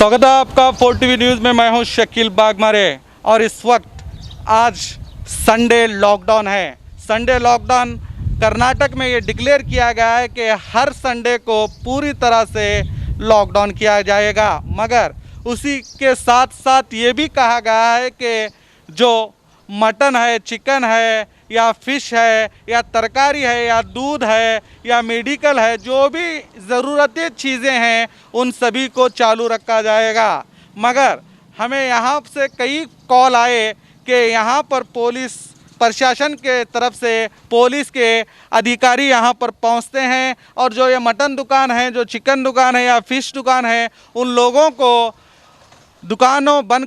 स्वागत है आपका 4TV न्यूज़ में। मैं हूं शकील बागमारे और इस वक्त आज संडे लॉकडाउन है। संडे लॉकडाउन कर्नाटक में ये डिक्लेयर किया गया है कि हर संडे को पूरी तरह से लॉकडाउन किया जाएगा, मगर उसी के साथ साथ ये भी कहा गया है कि जो मटन है, चिकन है या फिश है या तरकारी है या दूध है या मेडिकल है, जो भी ज़रूरती चीज़ें हैं उन सभी को चालू रखा जाएगा। मगर हमें यहाँ से कई कॉल आए कि यहाँ पर पुलिस प्रशासन के तरफ से पुलिस के अधिकारी यहाँ पर पहुँचते हैं और जो ये मटन दुकान है, जो चिकन दुकान है या फिश दुकान है, उन लोगों को दुकानों बंद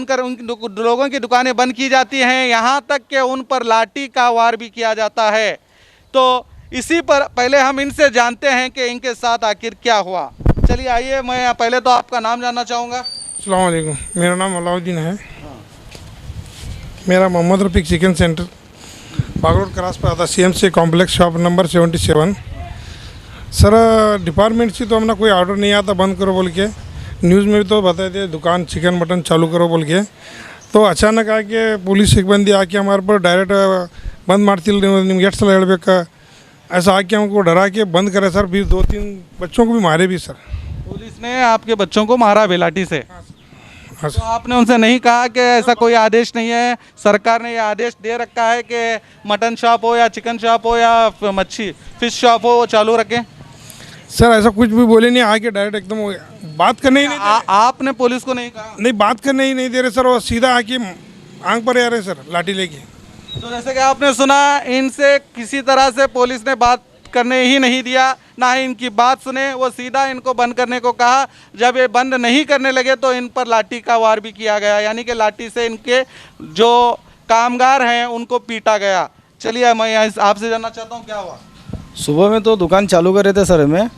कर उन लोगों की दुकानें बंद की जाती हैं, यहाँ तक कि उन पर लाठी का वार भी किया जाता है। तो इसी पर पहले हम इनसे जानते हैं कि इनके साथ आखिर क्या हुआ। चलिए आइए, मैं पहले तो आपका नाम जानना चाहूँगा। अस्सलाम वालेकुम, मेरा नाम अलाउद्दीन है। मेरा मोहम्मद रफीक चिकन सेंटर बागरोड क्रॉस पर आता, CMC complex shop number 77। Sir department से तो हमने कोई ऑर्डर नहीं आता बंद करो बोल के, न्यूज़ में भी तो बताए थे दुकान चिकन मटन चालू करो बोल के। तो अचानक आके पुलिस सिब्बंदी आके हमारे पर डायरेक्ट बंद ಮಾಡ್ತಿಲ್ಲ ನಿಮ್ಗೆ ಎಷ್ಟು ಸಲ ಹೇಳಬೇಕು, ऐसा आके हमको डरा के बंद करे सर। फिर 2-3 बच्चों को भी मारे भी सर। पुलिस ने आपके बच्चों को मारा भी लाठी से? हाँ तो आपने उनसे नहीं कहा कि ऐसा कोई आदेश नहीं है, सरकार ने ये आदेश दे रखा है कि मटन शॉप हो या चिकन शॉप हो या मच्छी फिश शॉप हो वो चालू रखें? सर ऐसा कुछ भी बोले नहीं, आके डायरेक्ट एकदम बात करने ही नहीं दे आपने पुलिस को नहीं कहा? नहीं, बात करने ही नहीं दे रहे सर। वो सीधा आके आंख पर आ रहे सर लाठी लेके। तो जैसे कि आपने सुना, इनसे किसी तरह से पुलिस ने बात करने ही नहीं दिया, ना ही इनकी बात सुने, वो सीधा इनको बंद करने को कहा। जब ये बंद नहीं करने लगे तो इन पर लाठी का वार भी किया गया, यानी कि लाठी से इनके जो कामगार हैं उनको पीटा गया। चलिए मैं आपसे जानना चाहता हूँ क्या हुआ। सुबह में तो दुकान चालू कर रहे थे सर, हमें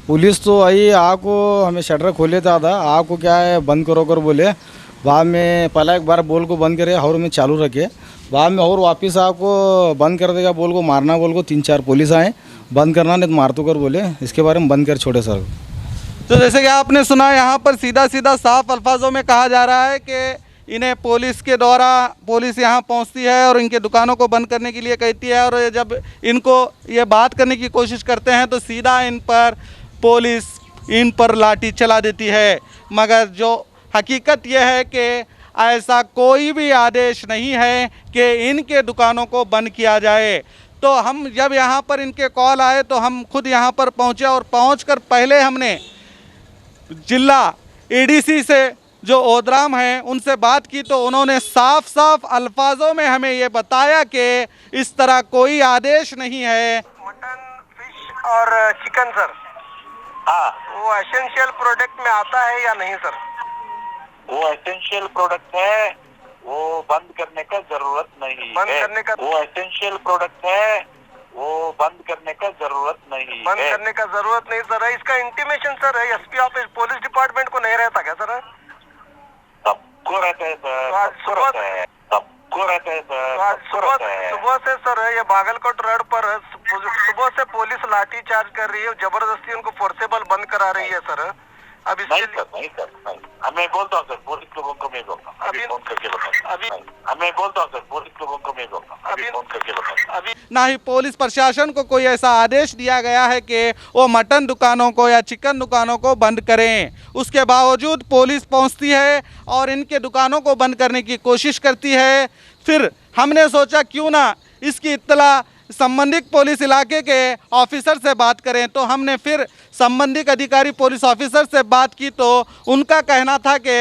पुलिस तो आई, आको हमें शटर खोले था, आको क्या है बंद करो कर बोले। बाद में पहला एक बार बोल को बंद करे और में चालू रखे, बाद में और वापस आपको बंद कर देगा बोल को, मारना बोल को 3-4 पुलिस आए, बंद करना नहीं तो मार तो कर बोले। इसके बारे में बंद कर छोड़े सर। तो जैसे कि आपने सुना, यहाँ पर सीधा सीधा साफ अल्फाजों में कहा जा रहा है कि इन्हें पुलिस के द्वारा पुलिस यहाँ पहुँचती है और इनके दुकानों को बंद करने के लिए कहती है, और जब इनको ये बात करने की कोशिश करते हैं तो सीधा इन पर पुलिस इन पर लाठी चला देती है। मगर जो हकीकत यह है कि ऐसा कोई भी आदेश नहीं है कि इनके दुकानों को बंद किया जाए। तो हम जब यहाँ पर इनके कॉल आए तो हम खुद यहाँ पर पहुँचे और पहुँचकर पहले हमने जिला ADC से जो ओदराम हैं उनसे बात की, तो उन्होंने साफ साफ अल्फाजों में हमें ये बताया कि इस तरह कोई आदेश नहीं है। मटन, फिश और चिकन सर, हाँ, वो एसेंशियल प्रोडक्ट में आता है या नहीं सर? वो एसेंशियल प्रोडक्ट है, वो बंद करने का जरूरत नहीं बंद है। करने का वो एसेंशियल प्रोडक्ट है, वो बंद करने का जरूरत नहीं बंद है। करने का जरूरत नहीं सर। इसका intimation sir SP office police department को नहीं रहता क्या सर? सबको रहता है सर, तो आज सबको सुबह रहता है, सबको रहता है सर, तो आज सबको रहता है। सुबह से सर ये बागलकोट रोड पर सुबह से पुलिस लाठी चार्ज कर रही है, जबरदस्ती उनको फोर्सेबल बंद करा रही है सर। अब इसके नहीं सर, नहीं सर, नहीं। मैं बोलता हूँ सर पुलिस लोगों को, मैं बोलता हूँ अभी फोन करके बताऊँ। अभी मैं बोलता हूँ सर पुलिस लोगों को, मैं बोलता हूँ अभी फोन करके बताऊँ। अभी ना ही पुलिस प्रशासन को कोई ऐसा आदेश दिया गया है कि वो मटन दुकानों को या चिकन दुकानों को बंद करें। उसके बावजूद पुलिस पहुंचती है और इनके दुकानों को बंद करने की कोशिश करती है। फिर हमने सोचा क्यों ना इसकी इत्तला संबंधित पुलिस इलाके के ऑफिसर से बात करें, तो हमने फिर संबंधित अधिकारी पुलिस ऑफिसर से बात की, तो उनका कहना था कि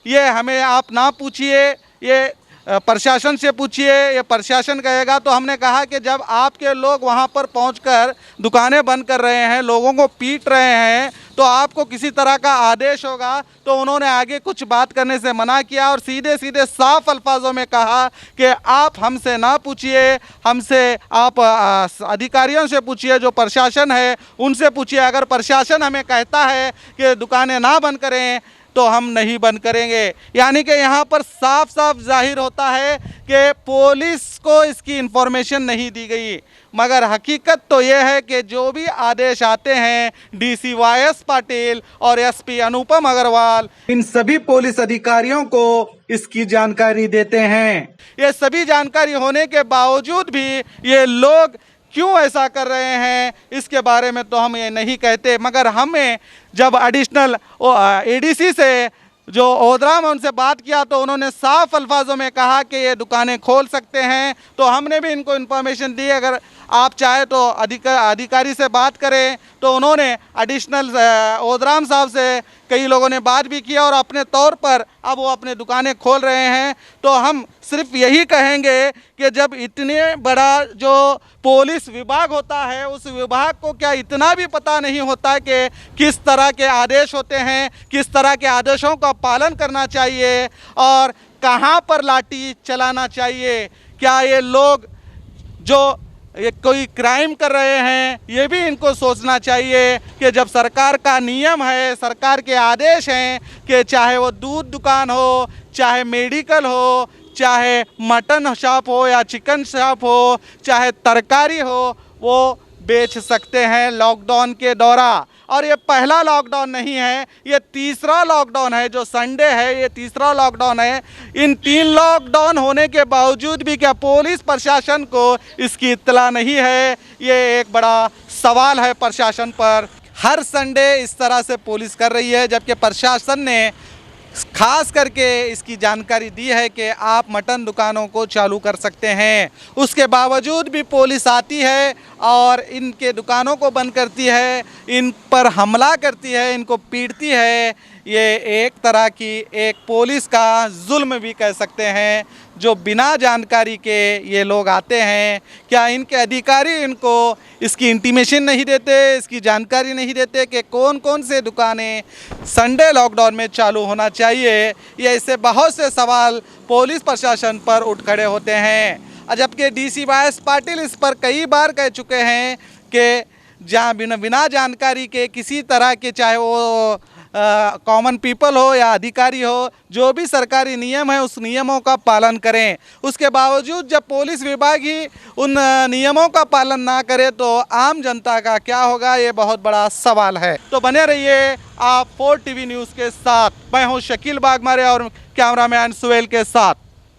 ये हमें आप ना पूछिए, ये प्रशासन से पूछिए, ये प्रशासन कहेगा। तो हमने कहा कि जब आपके लोग वहाँ पर पहुँचकर दुकानें बंद कर रहे हैं, लोगों को पीट रहे हैं, तो आपको किसी तरह का आदेश होगा। तो उन्होंने आगे कुछ बात करने से मना किया और सीधे सीधे साफ अल्फाजों में कहा कि आप हमसे ना पूछिए, हमसे आप अधिकारियों से पूछिए, जो प्रशासन है उनसे पूछिए। अगर प्रशासन हमें कहता है कि दुकानें ना बंद करें तो हम नहीं बंद करेंगे। यानी कि यहाँ पर साफ साफ जाहिर होता है कि पुलिस को इसकी इन्फॉर्मेशन नहीं दी गई, मगर हकीकत तो ये है कि जो भी आदेश आते हैं डीसी वाई.एस. पाटिल और एसपी अनुपम अग्रवाल, इन सभी पुलिस अधिकारियों को इसकी जानकारी देते हैं। ये सभी जानकारी होने के बावजूद भी ये लोग क्यों ऐसा कर रहे हैं इसके बारे में तो हम ये नहीं कहते, मगर हमें जब एडिशनल एडीसी से जो ओदराम है उनसे बात किया तो उन्होंने साफ अल्फाजों में कहा कि ये दुकानें खोल सकते हैं। तो हमने भी इनको इन्फॉर्मेशन दी, अगर आप चाहे तो अधिकारी से बात करें। तो उन्होंने एडिशनल ओदराम साहब से कई लोगों ने बात भी किया और अपने तौर पर अब वो अपने दुकानें खोल रहे हैं। तो हम सिर्फ यही कहेंगे कि जब इतने बड़ा जो पुलिस विभाग होता है उस विभाग को क्या इतना भी पता नहीं होता कि किस तरह के आदेश होते हैं, किस तरह के आदेशों का पालन करना चाहिए और कहाँ पर लाठी चलाना चाहिए। क्या ये लोग जो ये कोई क्राइम कर रहे हैं ये भी इनको सोचना चाहिए कि जब सरकार का नियम है, सरकार के आदेश हैं कि चाहे वो दूध दुकान हो, चाहे मेडिकल हो, चाहे मटन शॉप हो या चिकन शॉप हो, चाहे तरकारी हो, वो बेच सकते हैं लॉकडाउन के दौरान। और ये पहला लॉकडाउन नहीं है, ये तीसरा लॉकडाउन है। जो संडे है ये तीसरा लॉकडाउन है। इन 3 लॉकडाउन होने के बावजूद भी क्या पुलिस प्रशासन को इसकी इत्तला नहीं है? ये एक बड़ा सवाल है प्रशासन पर। हर संडे इस तरह से पुलिस कर रही है, जबकि प्रशासन ने खास करके इसकी जानकारी दी है कि आप मटन दुकानों को चालू कर सकते हैं। उसके बावजूद भी पुलिस आती है और इनके दुकानों को बंद करती है, इन पर हमला करती है, इनको पीटती है। ये एक तरह की एक पुलिस का जुल्म भी कह सकते हैं, जो बिना जानकारी के ये लोग आते हैं। क्या इनके अधिकारी इनको इसकी इंटीमेशन नहीं देते, इसकी जानकारी नहीं देते कि कौन कौन से दुकानें संडे लॉकडाउन में चालू होना चाहिए? ये ऐसे बहुत से सवाल पुलिस प्रशासन पर उठ खड़े होते हैं। जबकि डीसी वाई.एस. पाटिल इस पर कई बार कह चुके हैं कि जहाँ बिना जानकारी के किसी तरह के, चाहे वो कॉमन पीपल हो या अधिकारी हो, जो भी सरकारी नियम है उस नियमों का पालन करें। उसके बावजूद जब पुलिस विभाग ही उन नियमों का पालन ना करे तो आम जनता का क्या होगा, ये बहुत बड़ा सवाल है। तो बने रहिए आप 4 टीवी न्यूज़ के साथ। मैं हूँ शकील बागमारे और कैमरामैन सुहेल के साथ।